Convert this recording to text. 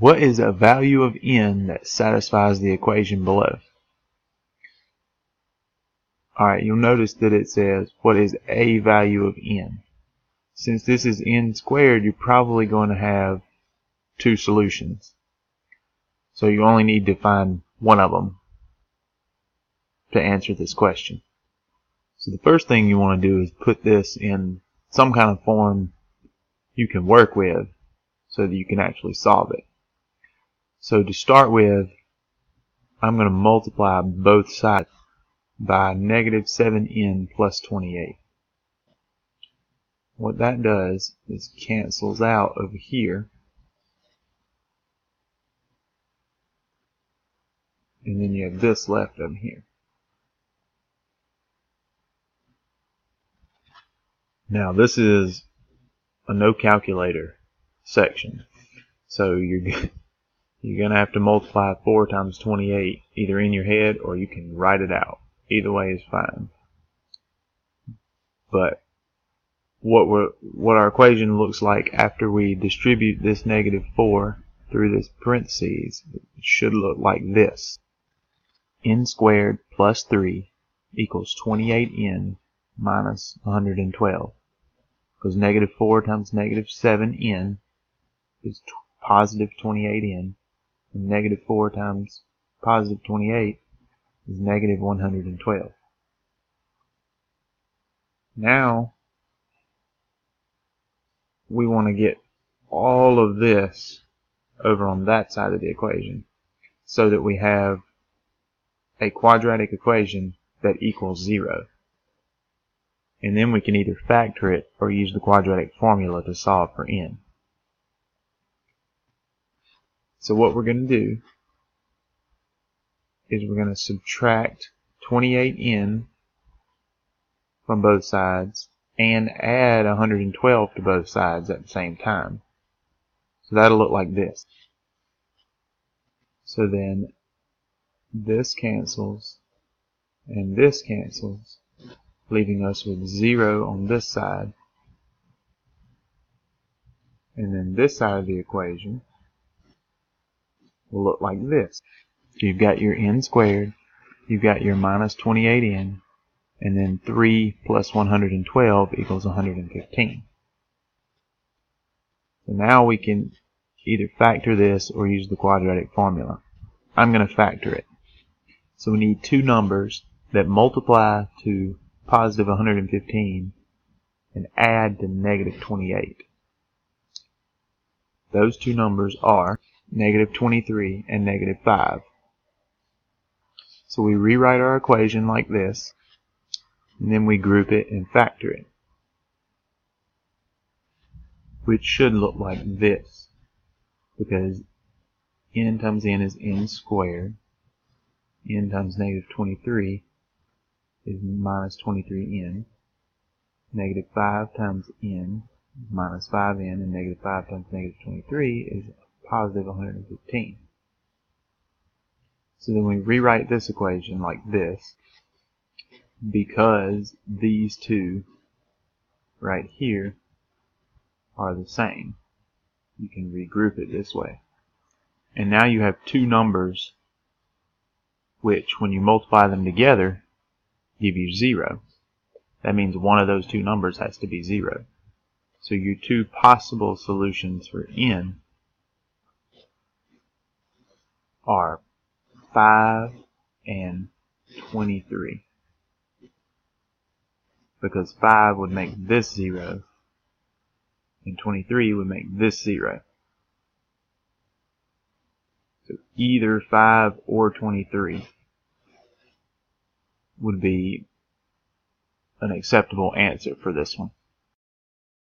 What is a value of n that satisfies the equation below? Alright, you'll notice that it says, what is a value of n? Since this is n squared, you're probably going to have two solutions. So you only need to find one of them to answer this question. So the first thing you want to do is put this in some kind of form you can work with so that you can actually solve it. So to start with, I'm going to multiply both sides by negative 7n plus 28. What that does is cancels out over here, and then you have this left over here. Now this is a no calculator section, so you're going to have to multiply 4 times 28 either in your head or you can write it out. Either way is fine. But what our equation looks like after we distribute this negative 4 through this parentheses, it should look like this. N squared plus 3 equals 28n minus 112. Because negative 4 times negative 7n is positive 28n. And negative 4 times positive 28 is negative 112. Now, we want to get all of this over on that side of the equation so that we have a quadratic equation that equals 0. And then we can either factor it or use the quadratic formula to solve for n. So what we're going to do is we're going to subtract 28n from both sides and add 112 to both sides at the same time. So that'll look like this. So then this cancels and this cancels, leaving us with 0 on this side. And then this side of the equation will look like this. You've got your n squared, you've got your minus 28n, and then 3 plus 112 equals 115. So now we can either factor this or use the quadratic formula. I'm going to factor it. So we need two numbers that multiply to positive 115 and add to negative 28. Those two numbers are negative 23 and negative 5. So we rewrite our equation like this, and then we group it and factor it, which should look like this, because n times n is n squared, n times negative 23 is minus 23n, negative 5 times n is minus 5n, and negative 5 times negative 23 is positive 115. So then we rewrite this equation like this, because these two right here are the same. You can regroup it this way. And now you have two numbers which, when you multiply them together, give you 0. That means one of those two numbers has to be 0. So your two possible solutions for n are 5 and 23. Because 5 would make this 0, and 23 would make this 0. So either 5 or 23 would be an acceptable answer for this one.